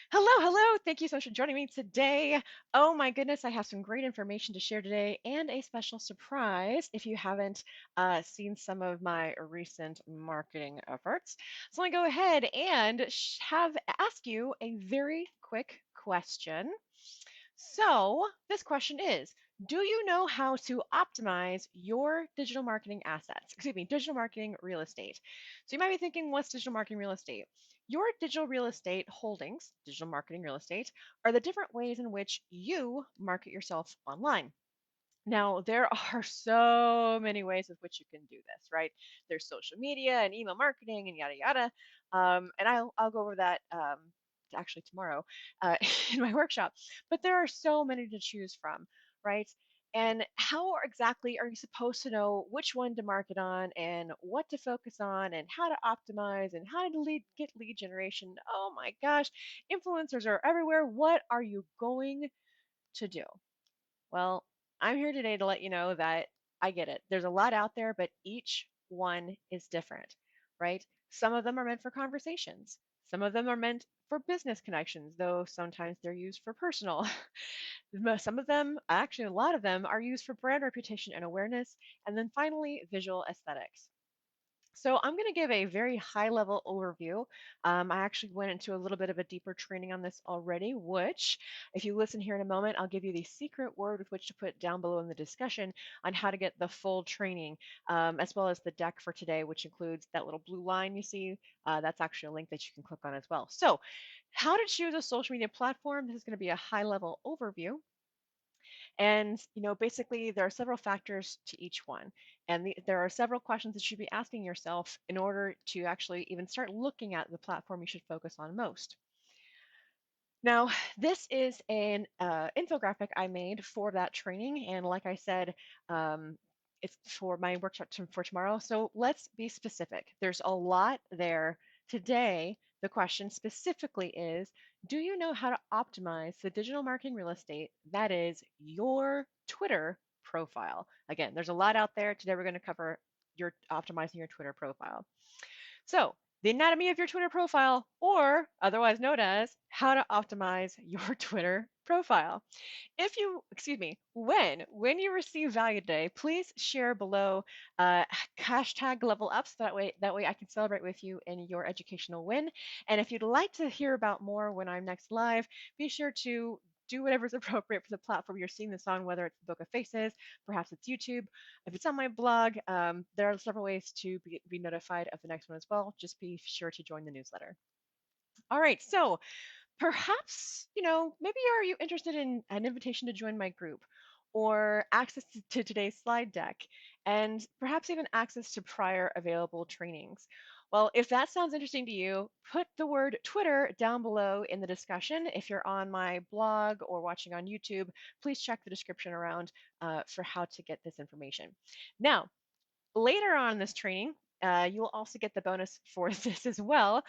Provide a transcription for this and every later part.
Hello, hello. Thank you so much for joining me today. Oh my goodness, I have some great information to share today and a special surprise if you haven't seen some of my recent marketing efforts. So I'm going to go ahead and have ask you a very quick question. So, this question is, do you know how to optimize your digital marketing assets? Excuse me, digital marketing real estate. So you might be thinking, what's digital marketing real estate? Your digital real estate holdings, digital marketing real estate, are the different ways in which you market yourself online. Now, there are so many ways with which you can do this, right? There's social media and email marketing and yada yada. And I'll go over that actually tomorrow in my workshop. But there are so many to choose from, right? And how exactly are you supposed to know which one to market on and what to focus on and how to optimize and how to get lead generation? Oh my gosh, influencers are everywhere. What are you going to do? Well, I'm here today to let you know that I get it. There's a lot out there, but each one is different, right? Some of them are meant for conversations. Some of them are meant for business connections, though sometimes they're used for personal. Some of them, actually, a lot of them, are used for brand reputation and awareness. And then finally, visual aesthetics. So I'm going to give a very high level overview. I actually went into a little bit of a deeper training on this already, which if you listen here in a moment, I'll give you the secret word with which to put down below in the discussion on how to get the full training, as well as the deck for today, which includes that little blue line you see. That's actually a link that you can click on as well. So how to choose a social media platform. This is going to be a high level overview. And basically, there are several factors to each one. And there are several questions that you should be asking yourself in order to actually even start looking at the platform you should focus on most. Now, this is an infographic I made for that training. And like I said, it's for my workshop for tomorrow. So let's be specific. There's a lot there. Today, the question specifically is, do you know how to optimize the digital marketing real estate that is your Twitter profile? Again, there's a lot out there. Today, we're going to cover your optimizing your Twitter profile. So, the anatomy of your Twitter profile, or otherwise known as how to optimize your Twitter profile. If you, excuse me, when you receive value today, please share below hashtag level up so that way I can celebrate with you in your educational win. And if you'd like to hear about more when I'm next live, be sure to do whatever's appropriate for the platform you're seeing this on, whether it's the Book of Faces, perhaps it's YouTube. If it's on my blog, there are several ways to be notified of the next one as well. Just be sure to join the newsletter. All right, so perhaps, maybe are you interested in an invitation to join my group or access to today's slide deck and perhaps even access to prior available trainings? Well, if that sounds interesting to you, put the word Twitter down below in the discussion. If you're on my blog or watching on YouTube, please check the description around for how to get this information. Now, later on in this training, you will also get the bonus for this as well.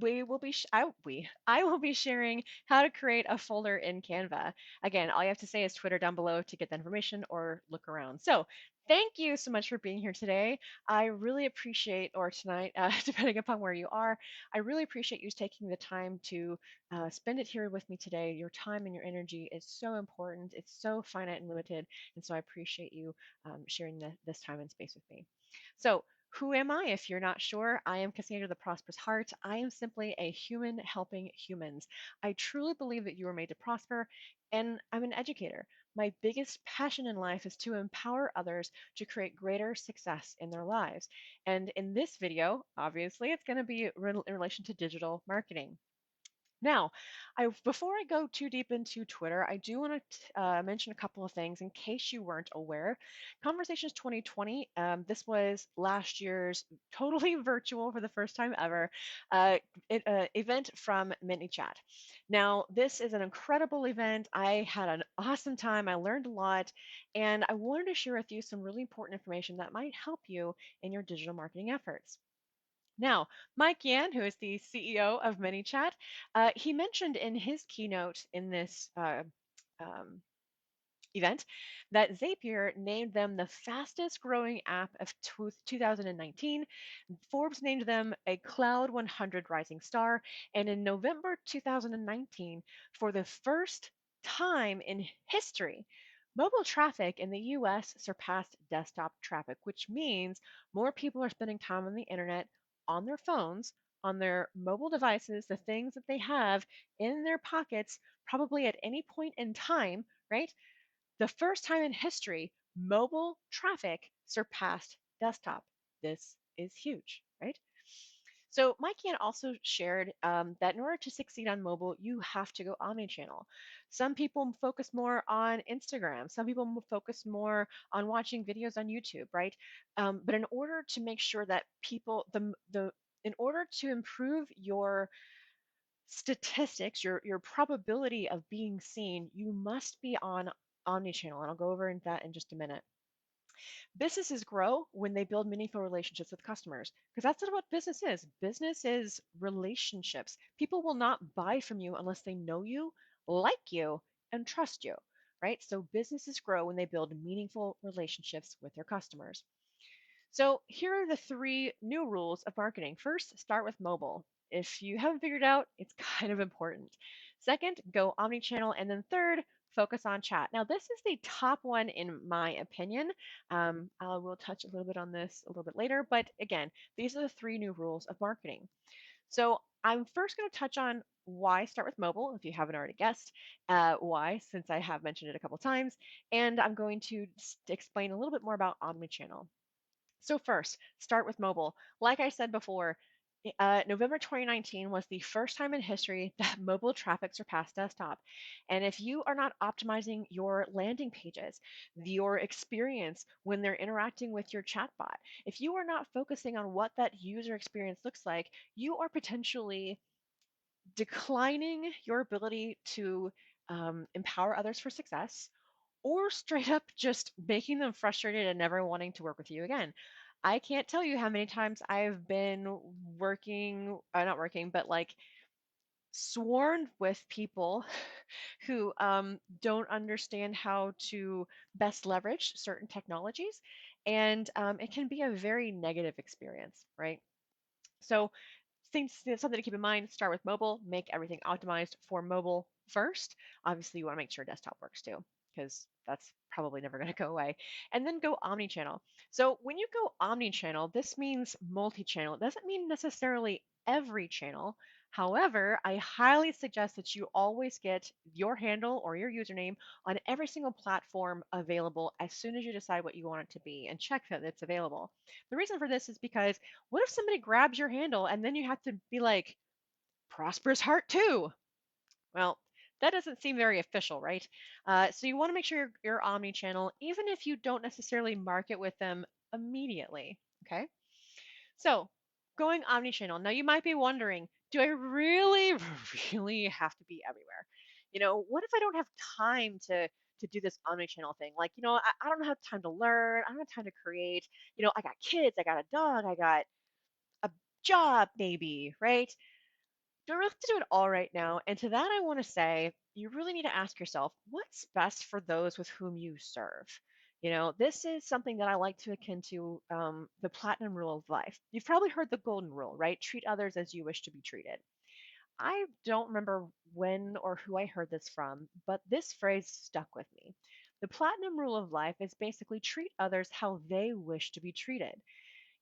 We will be I will be sharing how to create a folder in Canva. Again, all you have to say is Twitter down below to get the information or look around. So thank you so much for being here today. I really appreciate, or tonight, depending upon where you are, I really appreciate you taking the time to spend it here with me today. Your time and your energy is so important. It's so finite and limited. And so I appreciate you sharing this time and space with me. So who am I? If you're not sure, I am Cassandra the Prosperous Heart. I am simply a human helping humans. I truly believe that you are made to prosper, and I'm an educator. My biggest passion in life is to empower others to create greater success in their lives. And in this video, obviously, it's going to be in relation to digital marketing. Now, before I go too deep into Twitter, I do want to mention a couple of things in case you weren't aware. Conversations 2020, this was last year's totally virtual for the first time ever event from ManyChat. Now, this is an incredible event. I had an awesome time. I learned a lot, and I wanted to share with you some really important information that might help you in your digital marketing efforts. Now, Mike Yan, who is the CEO of ManyChat, he mentioned in his keynote in this um, event that Zapier named them the fastest growing app of 2019. Forbes named them a Cloud 100 Rising Star. And in November 2019, for the first time in history, mobile traffic in the US surpassed desktop traffic, which means more people are spending time on the internet, on their phones, on their mobile devices, the things that they have in their pockets, probably at any point in time, right? The first time in history, mobile traffic surpassed desktop. This is huge, right? So Mike Yan also shared that in order to succeed on mobile, you have to go omnichannel. Some people focus more on Instagram. Some people focus more on watching videos on YouTube, right? But in order to make sure that people, in order to improve your statistics, your probability of being seen, you must be on omnichannel. And I'll go over into that in just a minute. Businesses grow when they build meaningful relationships with customers because that's not what business is. Business is relationships. People will not buy from you unless they know you, like you, and trust you, right? So businesses grow when they build meaningful relationships with their customers. So here are the three new rules of marketing. First, start with mobile. If you haven't figured it out, it's kind of important. Second, go omnichannel. And then third, focus on chat. Now, this is the top one in my opinion. I will touch a little bit on this a little bit later. But again, these are the three new rules of marketing. So I'm first going to touch on why start with mobile, if you haven't already guessed why, since I have mentioned it a couple times. And I'm going to explain a little bit more about omnichannel. So first, start with mobile. Like I said before, November 2019 was the first time in history that mobile traffic surpassed desktop. And if you are not optimizing your landing pages, your experience when they're interacting with your chatbot, if you are not focusing on what that user experience looks like, you are potentially declining your ability to empower others for success, or straight up just making them frustrated and never wanting to work with you again. I can't tell you how many times I've been working, not working, but like sworn with people who don't understand how to best leverage certain technologies. And it can be a very negative experience, right? So something to keep in mind, start with mobile, make everything optimized for mobile first. Obviously, you want to make sure desktop works too, because that's probably never going to go away. And then go omni-channel. So when you go omni-channel, this means multi-channel. It doesn't mean necessarily every channel. However, I highly suggest that you always get your handle or your username on every single platform available as soon as you decide what you want it to be and check that it's available. The reason for this is because what if somebody grabs your handle and then you have to be like, Prosperous Heart too? Well, that doesn't seem very official, right? So you want to make sure you're omni-channel, even if you don't necessarily market with them immediately. Okay. So going omni-channel. Now you might be wondering, do I really, really have to be everywhere? What if I don't have time to do this omni-channel thing? Like, I don't have time to learn. I don't have time to create. I got kids. I got a dog. I got a job, maybe, right? Don't have to do it all right now. And to that, I want to say you really need to ask yourself what's best for those with whom you serve. This is something that I like to akin to the platinum rule of life. You've probably heard the golden rule, right? Treat others as you wish to be treated. I don't remember when or who I heard this from, but this phrase stuck with me. The platinum rule of life is basically treat others how they wish to be treated.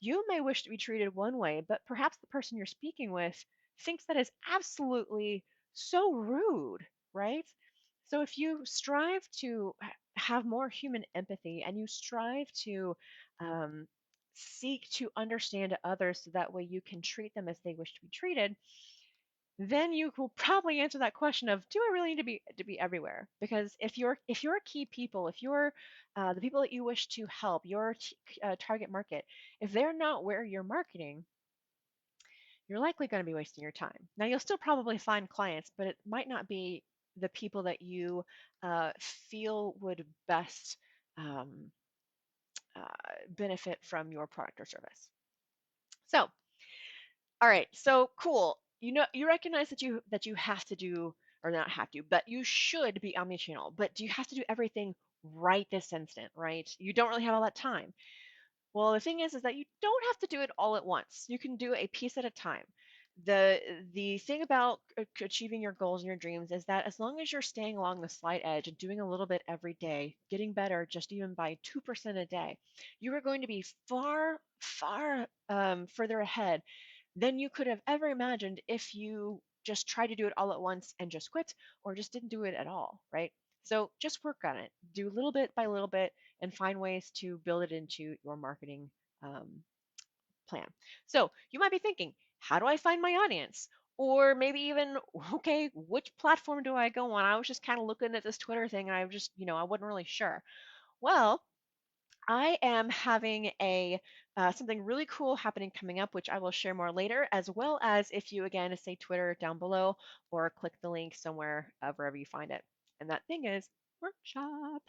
You may wish to be treated one way, but perhaps the person you're speaking with thinks that is absolutely so rude, right? So if you strive to have more human empathy and you strive to um, seek to understand others so that way you can treat them as they wish to be treated, then you will probably answer that question of, do I really need to be everywhere? Because if you're key people, if you're the people that you wish to help, your target market, if they're not where you're marketing, you're likely going to be wasting your time. Now you'll still probably find clients, but it might not be the people that you feel would best um, uh, benefit from your product or service. So all right, so cool. You recognize that you have to do, or not have to, but you should be omnichannel. But do you have to do everything right this instant, right? You don't really have all that time. Well, the thing is that you don't have to do it all at once. You can do a piece at a time. The thing about achieving your goals and your dreams is that as long as you're staying along the slight edge and doing a little bit every day, getting better just even by 2% a day, you are going to be far, far further ahead than you could have ever imagined if you just tried to do it all at once and just quit or just didn't do it at all, right? So just work on it. Do little bit by little bit and find ways to build it into your marketing um, plan. So you might be thinking, how do I find my audience? Or maybe even, okay, which platform do I go on? I was just kind of looking at this Twitter thing and I was just, I wasn't really sure. Well, I am having a something really cool happening coming up, which I will share more later, as well as if you again say Twitter down below or click the link somewhere wherever you find it. And that thing is workshop.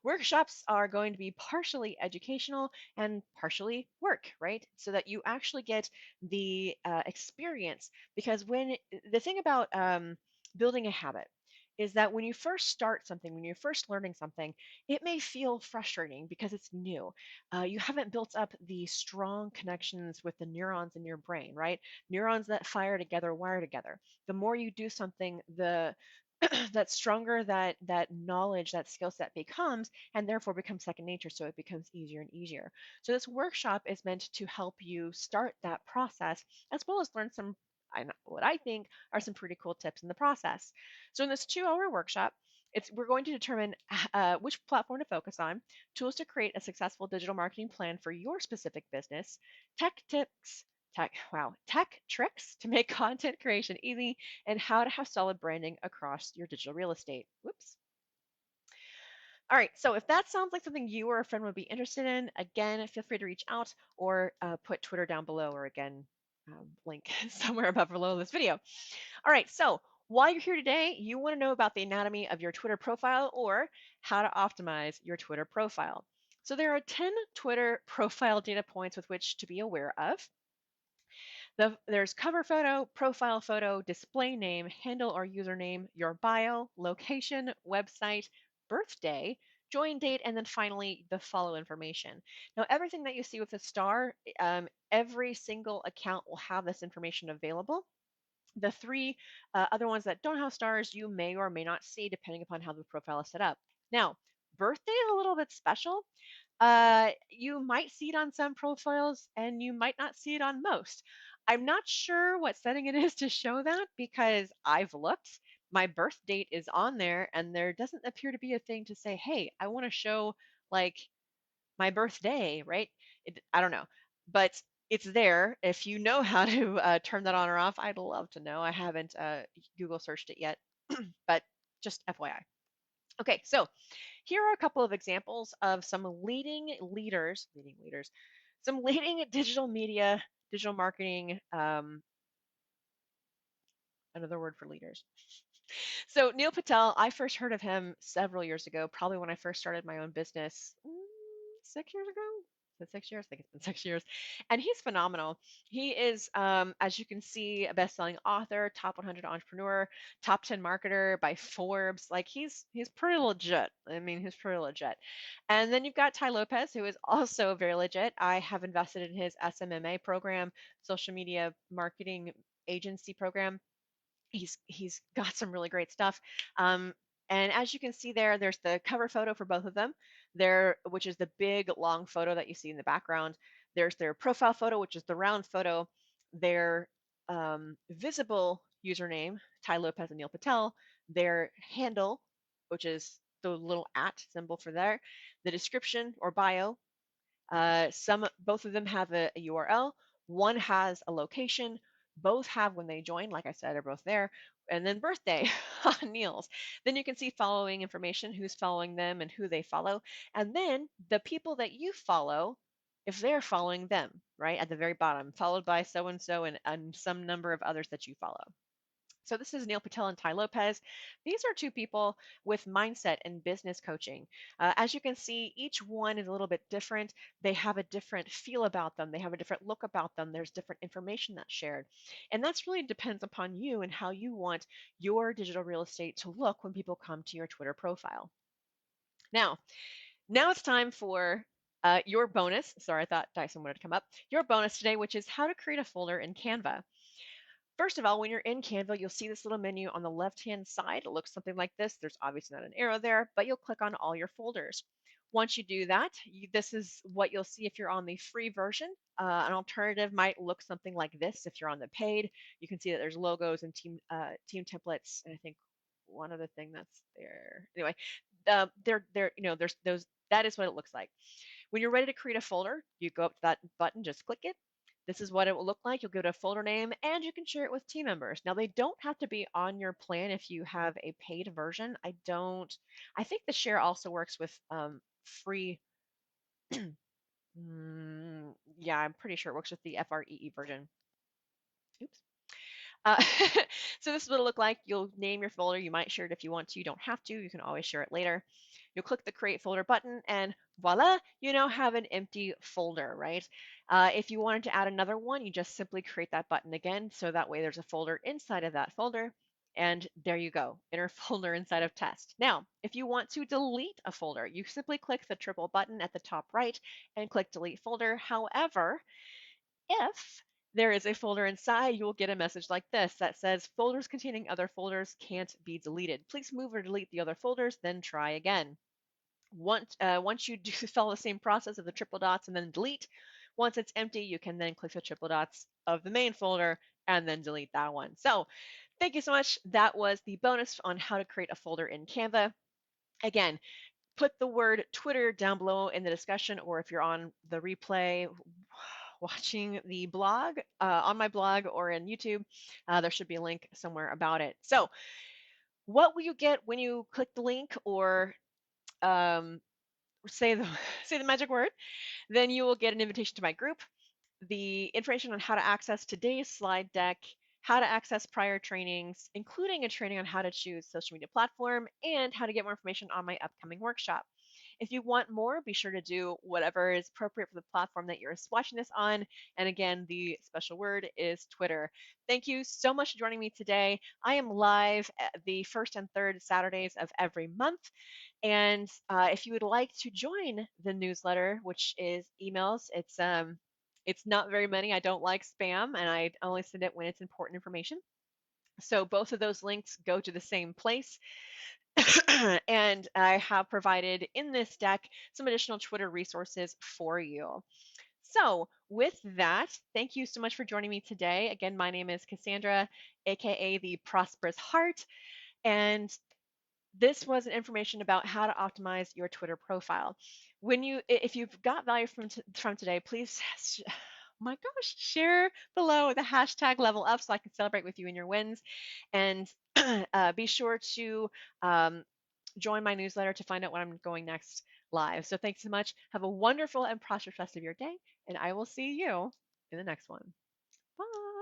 Workshops are going to be partially educational and partially work, right? So that you actually get the experience. Because when the thing about building a habit is that when you first start something, when you're first learning something, it may feel frustrating because it's new. You haven't built up the strong connections with the neurons in your brain, right? Neurons that fire together wire together. The more you do something, the that stronger that knowledge, that skill set becomes, and therefore becomes second nature. So it becomes easier and easier. So this workshop is meant to help you start that process, as well as learn some. What I think are some pretty cool tips in the process. So in this 2-hour workshop, we're going to determine which platform to focus on, tools to create a successful digital marketing plan for your specific business, tech tips, tech tricks to make content creation easy, and how to have solid branding across your digital real estate. Whoops. All right, so if that sounds like something you or a friend would be interested in, again, feel free to reach out or put Twitter down below or again, link somewhere above or below this video. All right, so while you're here today, you want to know about the anatomy of your Twitter profile or how to optimize your Twitter profile. So there are 10 Twitter profile data points with which to be aware of. There's cover photo, profile photo, display name, handle or username, your bio, location, website, birthday, join date, and then finally the follow information. Now, everything that you see with the star, every single account will have this information available. The three other ones that don't have stars, you may or may not see depending upon how the profile is set up. Now, birthday is a little bit special. You might see it on some profiles and you might not see it on most. I'm not sure what setting it is to show that because I've looked. My birth date is on there and there doesn't appear to be a thing to say, hey, I want to show like my birthday, right? I don't know, but it's there. If you know how to turn that on or off, I'd love to know. I haven't Google searched it yet, but just FYI. Okay, so here are a couple of examples of some leading leaders, some leading digital media, digital marketing, another word for leaders. So Neil Patel, I first heard of him several years ago, probably when I first started my own business, 6 years ago. Is it 6 years? I think it's been 6 years. And he's phenomenal. He is, as you can see, a best-selling author, top 100 entrepreneur, top 10 marketer by Forbes. Like he's pretty legit. I mean, he's pretty legit. And then you've got Tai Lopez, who is also very legit. I have invested in his SMMA program, social media marketing agency program. He's got some really great stuff. And as you can see there, there's the cover photo for both of them, there, which is the big long photo that you see in the background. There's their profile photo, which is the round photo. Their visible username, Tai Lopez and Neil Patel. Their handle, which is the little at symbol for there. The description or bio, both of them have a URL. One has a location. Both have when they join. Like I said, are both there. And then birthday on Neil's. Then you can see following information, who's following them and who they follow. And then the people that you follow, if they're following them, right at the very bottom, followed by so and so and some number of others that you follow. So this is Neil Patel and Tai Lopez. These are two people with mindset and business coaching. As you can see, each one is a little bit different. They have a different feel about them. They have a different look about them. There's different information that's shared. And that's really depends upon you and how you want your digital real estate to look when people come to your Twitter profile. Now, now it's time for your bonus. Sorry, I thought Dyson wanted to come up. Your bonus today, which is how to create a folder in Canva. First of all, when you're in Canva, you'll see this little menu on the left-hand side. It looks something like this. There's obviously not an arrow there, but you'll click on all your folders. Once you do that, this is what you'll see if you're on the free version. An alternative might look something like this if you're on the paid. You can see that there's logos and team templates, and I think one other thing that's there. Anyway, there's those. That is what it looks like. When you're ready to create a folder, you go up to that button, just click it. This is what it will look like. You'll give it a folder name and you can share it with team members. Now, they don't have to be on your plan if you have a paid version. I think the share also works with free. Yeah, I'm pretty sure it works with the FREE version. Oops. Uh, so this is what it'll look like. You'll name your folder. You might share it if you want to. You don't have to. You can always share it later. You'll click the create folder button and voila, you now have an empty folder, right? If you wanted to add another one, you just simply create that button again. So that way there's a folder inside of that folder. And there you go, inner folder inside of test. Now, if you want to delete a folder, you simply click the triple button at the top right and click delete folder. However, if there is a folder inside, you will get a message like this that says folders containing other folders can't be deleted. Please move or delete the other folders, then try again. Once you do follow the same process of the triple dots and then delete, once it's empty, you can then click the triple dots of the main folder and then delete that one. So thank you so much. That was the bonus on how to create a folder in Canva. Again, put the word Twitter down below in the discussion, or if you're on the replay watching the blog, on my blog or in YouTube, there should be a link somewhere about it. So what will you get when you click the link or um, say the say the magic word? Then you will get an invitation to my group, the information on how to access today's slide deck, how to access prior trainings, including a training on how to choose social media platform, and how to get more information on my upcoming workshop. If you want more, be sure to do whatever is appropriate for the platform that you're watching this on. And again, the special word is Twitter. Thank you so much for joining me today. I am live the first and third Saturdays of every month. And if you would like to join the newsletter, which is emails, it's not very many. I don't like spam, and I only send it when it's important information. So both of those links go to the same place. And I have provided in this deck some additional Twitter resources for you. So with that, thank you so much for joining me today. Again, my name is Cassandra, aka the Prosperous Heart, and this was information about how to optimize your Twitter profile. If you've got value from today, please, my gosh, share below the hashtag level up so I can celebrate with you in your wins, and be sure to join my newsletter to find out when I'm going next live. So thanks so much. Have a wonderful and prosperous rest of your day, and I will see you in the next one. Bye.